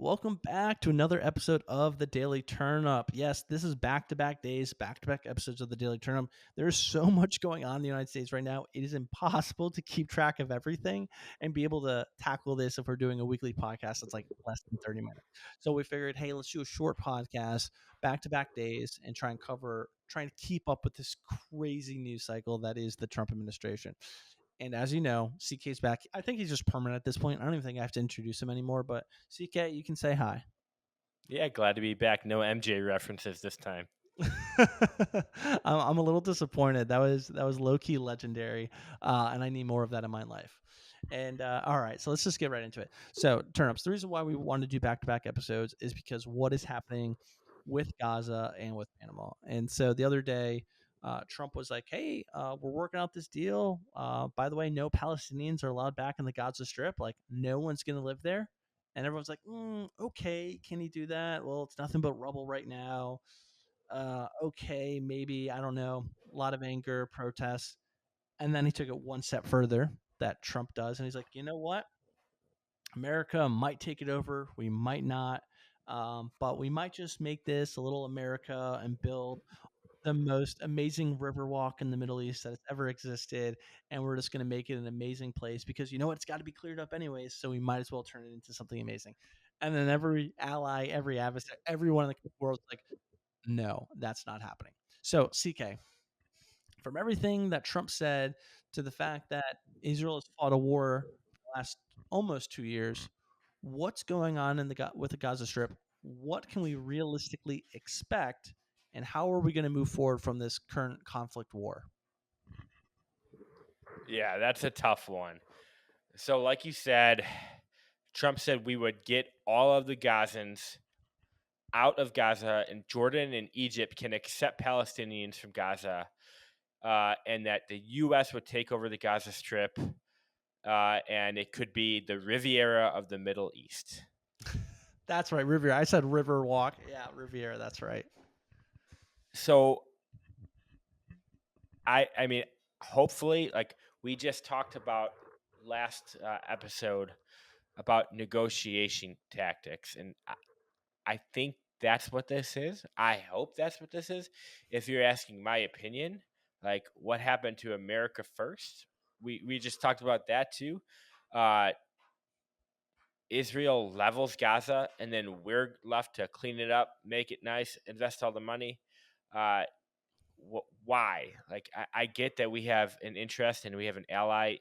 Welcome back to another episode of the Daily Turnup. Yes, this is back-to-back days, back-to-back episodes of the Daily Turnup. There's so much going on in the United States right now. It is impossible to keep track of everything and be able to tackle this if we're doing a weekly podcast that's like less than 30 minutes. So we figured, hey, let's do a short podcast, back-to-back days, and trying to keep up with this crazy news cycle that is the Trump administration. And as you know, CK's back. I think he's just permanent at this point. I don't even think I have to introduce him anymore. But CK, you can say hi. Yeah, glad to be back. No MJ references this time. I'm a little disappointed. That was low key legendary, and I need more of that in my life. And all right, so let's just get right into it. So turnips. The reason why we want to do back to back episodes is because what is happening with Gaza and with Panama. And so the other day, Trump was like, "Hey, we're working out this deal. By the way, no Palestinians are allowed back in the Gaza Strip. Like, no one's going to live there." And everyone's like, "Okay, can he do that? Well, it's nothing but rubble right now. Okay, maybe, I don't know." A lot of anger, protests. And then he took it one step further that Trump does. And he's like, you know what? America might take it over. We might not. But we might just make this a little America and build the most amazing river walk in the Middle East that has ever existed. And we're just going to make it an amazing place because you know what? It's got to be cleared up anyways. So we might as well turn it into something amazing. And then every ally, every adversary, everyone in the world is like, no, that's not happening. So, CK, from everything that Trump said to the fact that Israel has fought a war for the last almost 2 years, what's going on with the Gaza Strip? What can we realistically expect, and how are we going to move forward from this current conflict war? Yeah, that's a tough one. So, like you said, Trump said we would get all of the Gazans out of Gaza, and Jordan and Egypt can accept Palestinians from Gaza, and that the U.S. would take over the Gaza Strip, and it could be the Riviera of the Middle East. That's right, Riviera. I said river walk. Yeah, Riviera. That's right. So, I mean, hopefully, like we just talked about last episode about negotiation tactics, and I think that's what this is. I hope that's what this is. If you're asking my opinion, like what happened to America first, we just talked about that too. Uh, Israel levels Gaza, and then we're left to clean it up, make it nice, invest all the money. Uh, why? Like I get that we have an interest and we have an ally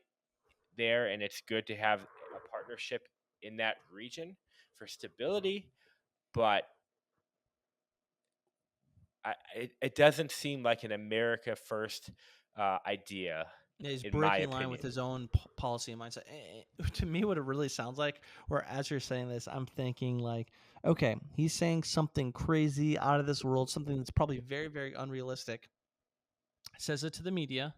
there, and it's good to have a partnership in that region for stability, but it doesn't seem like an America first idea, He's in my breaking line with opinion. his own policy and mindset. To me, what it really sounds like, or as you're saying this, I'm thinking like, okay, he's saying something crazy out of this world, something that's probably very, very unrealistic. Says it to the media.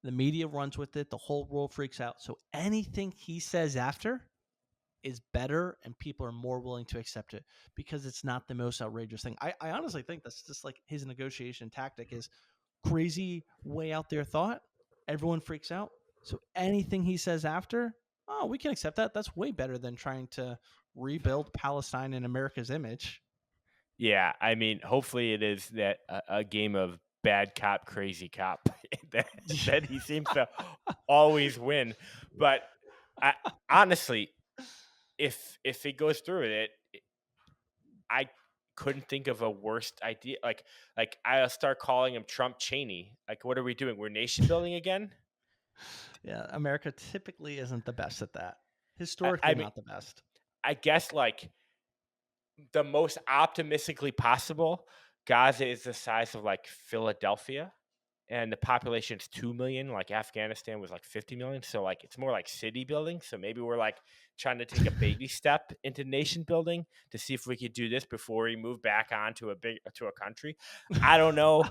The media runs with it. The whole world freaks out. So anything he says after is better, and people are more willing to accept it because it's not the most outrageous thing. I honestly think that's just like his negotiation tactic is crazy, way out there thought. Everyone freaks out. So anything he says after, oh, we can accept that. That's way better than trying to rebuild Palestine in America's image. Yeah, I mean, hopefully it is that a game of bad cop, crazy cop that that he seems to always win. But I, honestly, if he goes through with it, I couldn't think of a worst idea. Like I'll start calling him Trump Cheney. Like, what are we doing? We're nation building again. Yeah, America typically isn't the best at that. I, Historically, I mean, not the best. I guess like the most optimistically possible, Gaza is the size of like Philadelphia, and the population is 2 million. Like Afghanistan was like 50 million, so like it's more like city building. So maybe we're like trying to take a baby step into nation building to see if we could do this before we move back on to a country. I don't know.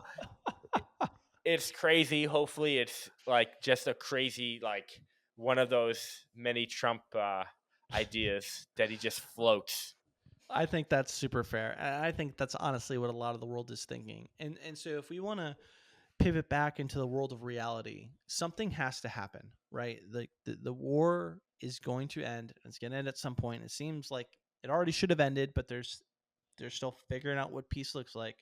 It's crazy. Hopefully, it's like just a crazy like one of those many Trump ideas that he just floats. I think that's super fair. I think that's honestly what a lot of the world is thinking. And so if we want to pivot back into the world of reality, something has to happen, right? The war is going to end. It's going to end at some point. It seems like It already should have ended, but they're still figuring out what peace looks like.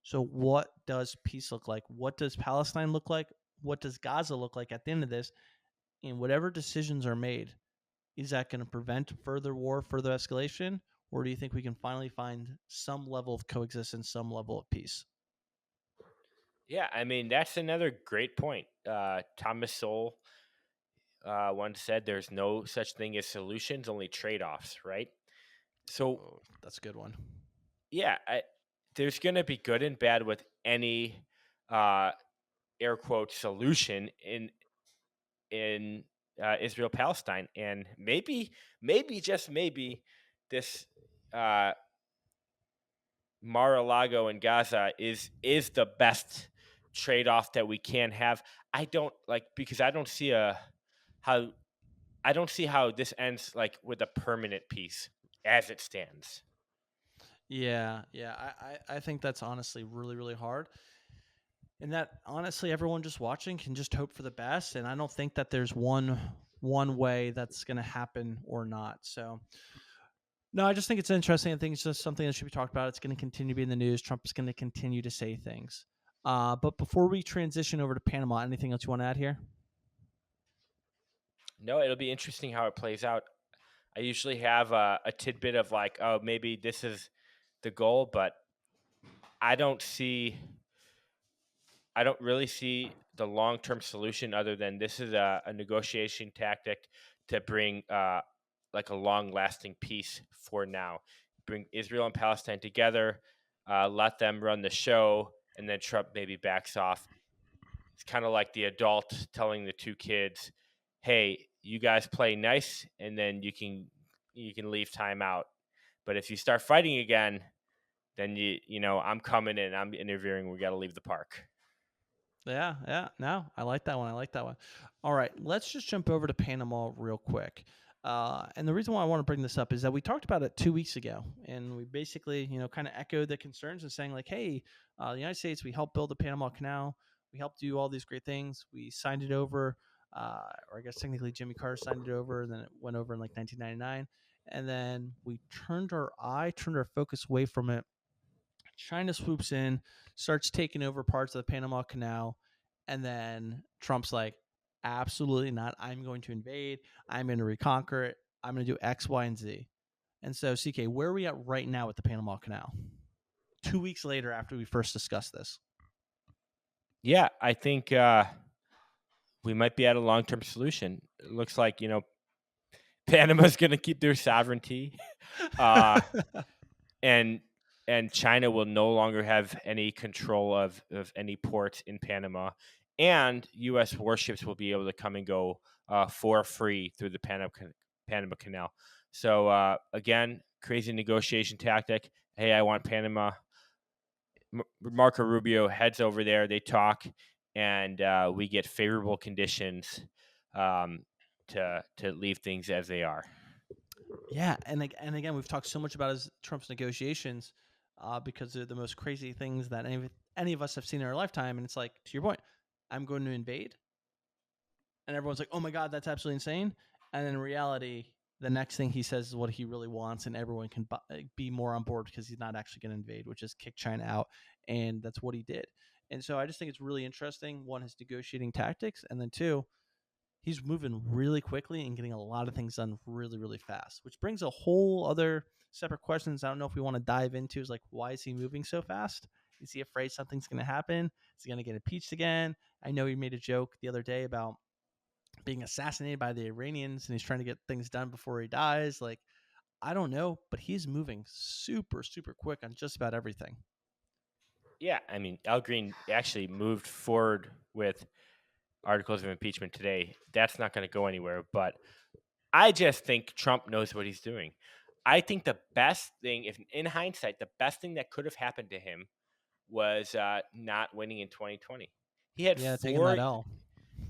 So what does peace look like? What does Palestine look like? What does Gaza look like at the end of this? And whatever decisions are made, is that going to prevent further war, further escalation? Or do you think we can finally find some level of coexistence, some level of peace? Yeah, I mean that's another great point. Thomas Sowell once said, "There's no such thing as solutions, only trade-offs." Right. So Oh, that's a good one. yeah, there's going to be good and bad with any uh, air quote solution in Israel Palestine, and maybe just maybe this uh, Mar-a-Lago in Gaza is the best trade off that we can have. I don't like because how I don't see how this ends like with a permanent peace as it stands. Yeah, yeah. I think that's honestly really, really hard. And that honestly everyone just watching can just hope for the best. And I don't think that there's one way that's gonna happen or not. So no, I just think it's interesting. I think it's just something that should be talked about. It's going to continue to be in the news. Trump is going to continue to say things. But before we transition over to Panama, anything else you want to add here? No, it'll be interesting how it plays out. I usually have a tidbit of like, oh, maybe this is the goal, but I don't see I don't really see the long term solution other than this is a negotiation tactic to bring like a long lasting peace for now. Bring Israel and Palestine together, let them run the show, and then Trump maybe backs off. It's kind of like the adult telling the two kids, "Hey, you guys play nice, and then you can leave time out. But if you start fighting again, then I'm coming in, I'm interviewing. We got to leave the park." Yeah, yeah. No, I like that one. I like that one. All right, let's just jump over to Panama real quick. And the reason why I want to bring this up is that we talked about it 2 weeks ago, and we basically, kind of echoed the concerns and saying like, "Hey, the United States, we helped build the Panama Canal. We helped do all these great things. We signed it over, or I guess technically Jimmy Carter signed it over, and then it went over in like 1999, and then we turned our focus away from it. China swoops in, starts taking over parts of the Panama Canal, and then Trump's like, absolutely not. I'm going to invade. I'm going to reconquer it. I'm going to do X, Y, and Z. And so, CK, where are we at right now with the Panama Canal? 2 weeks later, after we first discussed this. Yeah, I think we might be at a long term solution. It looks like Panama's going to keep their sovereignty, uh, and China will no longer have any control of any ports in Panama, and U.S. warships will be able to come and go for free through the Panama Canal. So again, crazy negotiation tactic. Hey, I want Panama. Marco Rubio heads over there. They talk, and we get favorable conditions um, to leave things as they are. Yeah, and again, we've talked so much about Trump's negotiations because they're the most crazy things that any of us have seen in our lifetime. And it's like, to your point, I'm going to invade, and everyone's like, "Oh my god, that's absolutely insane." And in reality, the next thing he says is what he really wants, and everyone can be more on board because he's not actually going to invade, which is kick China out, and that's what he did. And so I just think it's really interesting. One, his negotiating tactics, and then two, he's moving really quickly and getting a lot of things done really, really fast, which brings a whole other separate questions. I don't know if we want to dive into is like, why is he moving so fast? Is he afraid something's going to happen? Is he going to get impeached again? I know he made a joke the other day about being assassinated by the Iranians and he's trying to get things done before he dies. Like, I don't know, but he's moving super, super quick on just about everything. Yeah, I mean, Al Green actually moved forward with articles of impeachment today. That's not going to go anywhere. But I just think Trump knows what he's doing. I think the best thing, if in hindsight, the best thing that could have happened to him was not winning in 2020. He had Yeah, taking that four. L.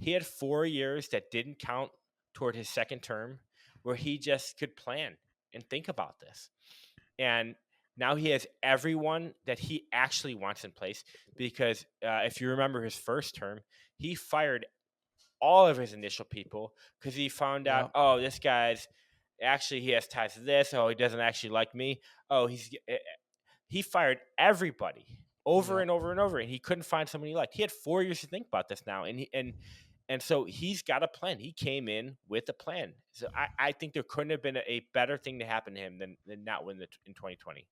He had 4 years that didn't count toward his second term, where he just could plan and think about this. And now he has everyone that he actually wants in place because if you remember his first term, he fired all of his initial people because he found out, Yep. oh, this guy's actually he has ties to this. Oh, he doesn't actually like me. Oh, he fired everybody over Yeah. and over and over, and he couldn't find someone he liked. He had 4 years to think about this now, and so he's got a plan. He came in with a plan. So I think there couldn't have been a better thing to happen to him than not win in 2020.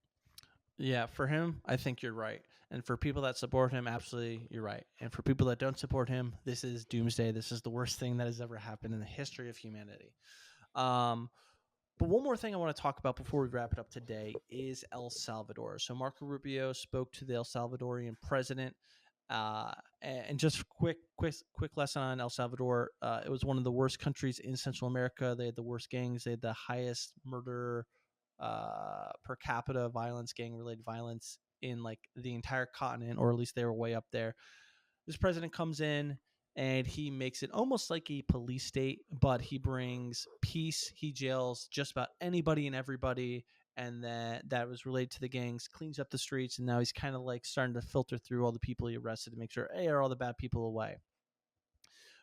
Yeah, for him, I think you're right. And for people that support him, absolutely, you're right. And for people that don't support him, this is doomsday. This is the worst thing that has ever happened in the history of humanity. Um, but one more thing I want to talk about before we wrap it up today is El Salvador. So Marco Rubio spoke to the El Salvadorian president. Uh, and just quick lesson on El Salvador. It was one of the worst countries in Central America. They had the worst gangs. They had the highest murder per capita violence, gang related violence in like the entire continent, or at least they were way up there. This president comes in and he makes it almost like a police state, but he brings peace. He jails just about anybody and everybody, and that was related to the gangs, cleans up the streets, and now he's kind of like starting to filter through all the people he arrested to make sure, hey, are all the bad people away?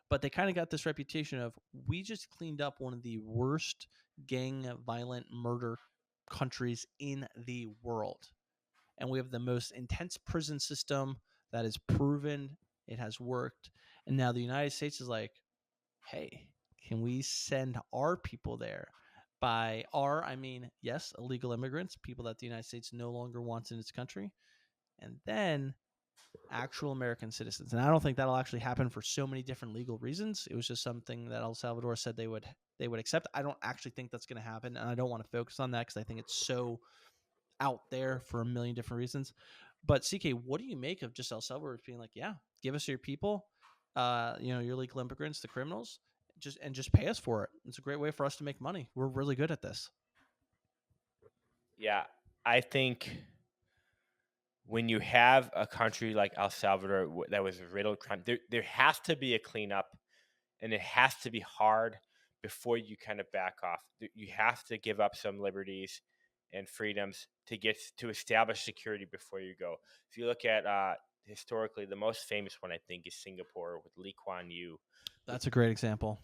But they kind of got this reputation of, we just cleaned up one of the worst gang violent murder countries in the world. And we have the most intense prison system that is proven it has worked. And now the United States is like, hey, can we send our people there? By our, I mean, yes, illegal immigrants, people that the United States no longer wants in its country. And then actual American citizens. And I don't think that'll actually happen for so many different legal reasons. It was just something that El Salvador said they would accept. I don't actually think that's going to happen, and I don't want to focus on that because I think it's so out there for a million different reasons. But CK, what do you make of just El Salvador being like, yeah, give us your people, your legal immigrants, the criminals, just pay us for it. It's a great way for us to make money. We're really good at this. Yeah, I think when you have a country like El Salvador that was riddled crime, there has to be a cleanup, and it has to be hard before you kind of back off. You have to give up some liberties and freedoms to get to establish security before you go. If you look at historically, the most famous one I think is Singapore with Lee Kuan Yew. That's a great example.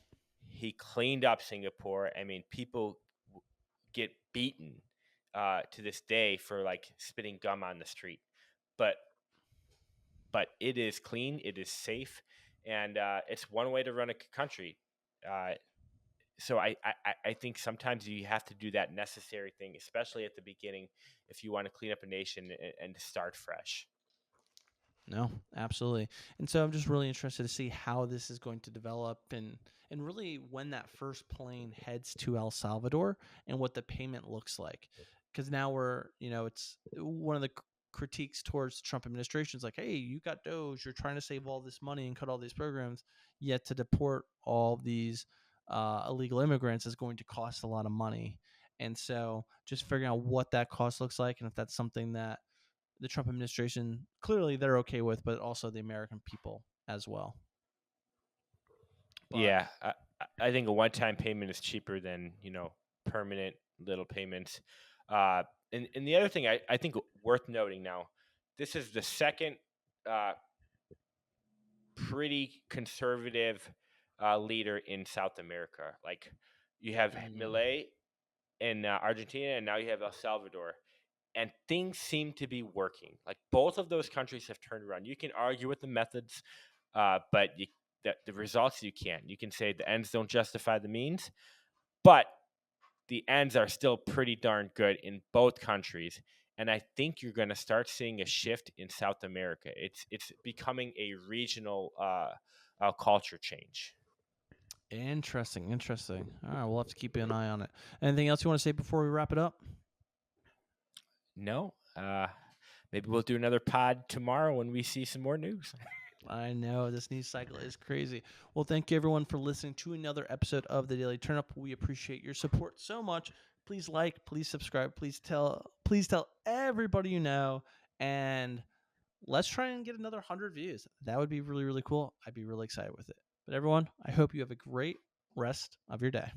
He cleaned up Singapore. I mean, people get beaten to this day for like spitting gum on the street, but it is clean, it is safe, and it's one way to run a country. Uh, so I think sometimes you have to do that necessary thing, especially at the beginning, if you want to clean up a nation and start fresh. No, absolutely. And so I'm just really interested to see how this is going to develop, and really when that first plane heads to El Salvador and what the payment looks like. Because now it's one of the critiques towards the Trump administration is like, hey, you got Doge, you're trying to save all this money and cut all these programs, yet to deport all these illegal immigrants is going to cost a lot of money. And so just figuring out what that cost looks like, and if that's something that the Trump administration clearly they're okay with, but also the American people as well. But Yeah, I think a one-time payment is cheaper than permanent little payments. And the other thing I think worth noting now, this is the second uh, pretty conservative leader in South America. Like you have Milei in Argentina, and now you have El Salvador, and things seem to be working. Like both of those countries have turned around. You can argue with the methods, but the results you can't. You can say the ends don't justify the means, but the ends are still pretty darn good in both countries. And I think you're going to start seeing a shift in South America. It's becoming a regional culture change. interesting. All right, we'll have to keep an eye on it. Anything else you want to say before we wrap it up? No, maybe we'll do another pod tomorrow when we see some more news. I know this news cycle is crazy. Well, thank you everyone for listening to another episode of the Daily Turnup. We appreciate your support so much. Please like, please subscribe, please tell everybody you know, and let's try and get another 100 views. That would be really, really cool. I'd be really excited with it. But everyone, I hope you have a great rest of your day.